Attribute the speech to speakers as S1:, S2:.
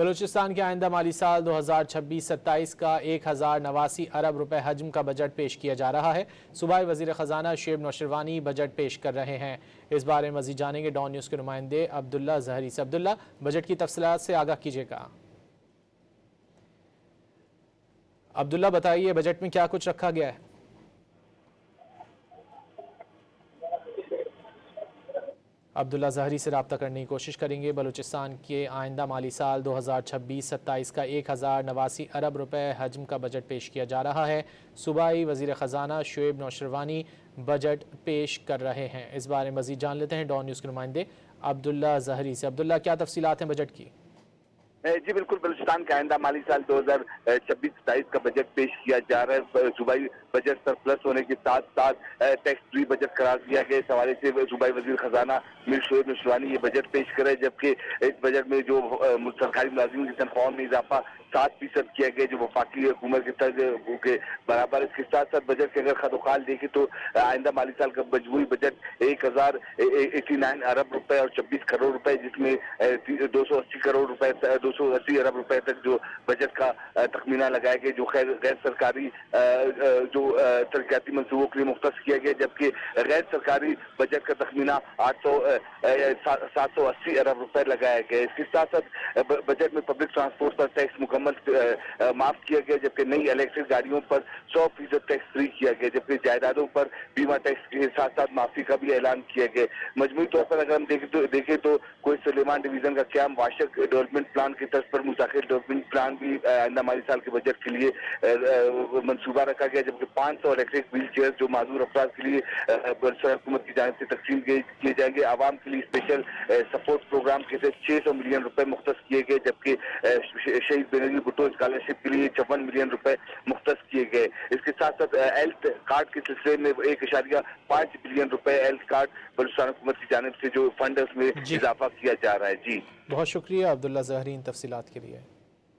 S1: بلوچستان کے آئندہ مالی سال 2026-27 کا 1089 ارب روپے حجم کا بجٹ پیش کیا جا رہا ہے۔ صوبائی وزیر خزانہ شعیب نوشروانی بجٹ پیش کر رہے ہیں۔ اس بارے میں مزید جانیں گے ڈان نیوز کے نمائندے عبداللہ ظہری سے۔ عبداللہ، بجٹ کی تفصیلات سے آگاہ کیجیے گا۔ عبداللہ بتائیے بجٹ میں کیا کچھ رکھا گیا ہے؟ عبداللہ ظہری سے رابطہ کرنے کی کوشش کریں گے۔ بلوچستان کے آئندہ مالی سال 2026-27 کا 1089 ارب روپے حجم کا بجٹ پیش کیا جا رہا ہے۔ صوبائی وزیر خزانہ شعیب نوشروانی بجٹ پیش کر رہے ہیں۔ اس بارے میں مزید جان لیتے ہیں ڈان نیوز کے نمائندے عبداللہ ظہری سے۔ عبداللہ، کیا تفصیلات ہیں بجٹ کی؟
S2: جی بالکل، بلوچستان کا آئندہ مالی سال 2026-27 کا بجٹ پیش کیا جا رہا ہے۔ صوبائی بجٹ سرپلس ہونے کے ساتھ ساتھ ٹیکس فری بجٹ قرار دیا گیا۔ اس حوالے سے صوبائی وزیر خزانہ میر شعیب نوشروانی یہ بجٹ پیش کر رہے ہیں، جبکہ اس بجٹ میں جو سرکاری ملازمین کی تنخواہوں میں اضافہ 7% کیا گیا جو وفاقی حکومت کے طرز کے برابر۔ اس کے ساتھ ساتھ بجٹ کے اگر خد و خال دیکھیں تو آئندہ مالی سال کا مجموعی بجٹ 1089 ارب روپے اور 26 کروڑ روپے، جس میں 280 ارب روپے تک جو بجٹ کا تخمینہ لگایا گیا، جو غیر سرکاری جو ترقیاتی منصوبوں کے لیے مختص کیا گیا، جبکہ غیر سرکاری بجٹ کا تخمینہ 780 ارب روپے لگایا گیا۔ اس کے ساتھ ساتھ بجٹ میں پبلک ٹرانسپورٹ پر ٹیکس مکمل معاف کیا گیا، جبکہ نئی الیکٹرک گاڑیوں پر 100% ٹیکس فری کیا گیا، جبکہ جائیدادوں پر بیمہ ٹیکس کے ساتھ ساتھ معافی کا بھی اعلان کیا گیا۔ مجموعی طور پر اگر ہم دیکھیں تو کوئی سلیمان ڈویژن کا قیام واشک ڈیولپمنٹ پلان کی طرز پر متاخر ڈیولپمنٹ پلان بھی آئندہ مالی سال کے بجٹ کے لیے منصوبہ رکھا گیا، جبکہ 500 الیکٹرک ویل چیئر جو معذور افراد کے لیے حکومت کی جانب سے تقسیم کیے جائیں گے۔ عوام کے لیے اسپیشل سپورٹ پروگرام کے تحت 600 ملین روپے مختص کیے گئے، جبکہ شہید بینظیر بھٹو اسکالرشپ کے لیے 56 ملین روپے مختص کیے گئے۔ اس کے ساتھ ساتھ ہیلتھ کارڈ کے سلسلے میں 1.5 بلین روپے ہیلتھ کارڈ بلوچستان حکومت کی جانب سے جو فنڈ ہے اس میں اضافہ کیا جا رہا ہے۔ جی
S1: بہت شکریہ عبداللہ ظہری ان تفصیلات کے لیے۔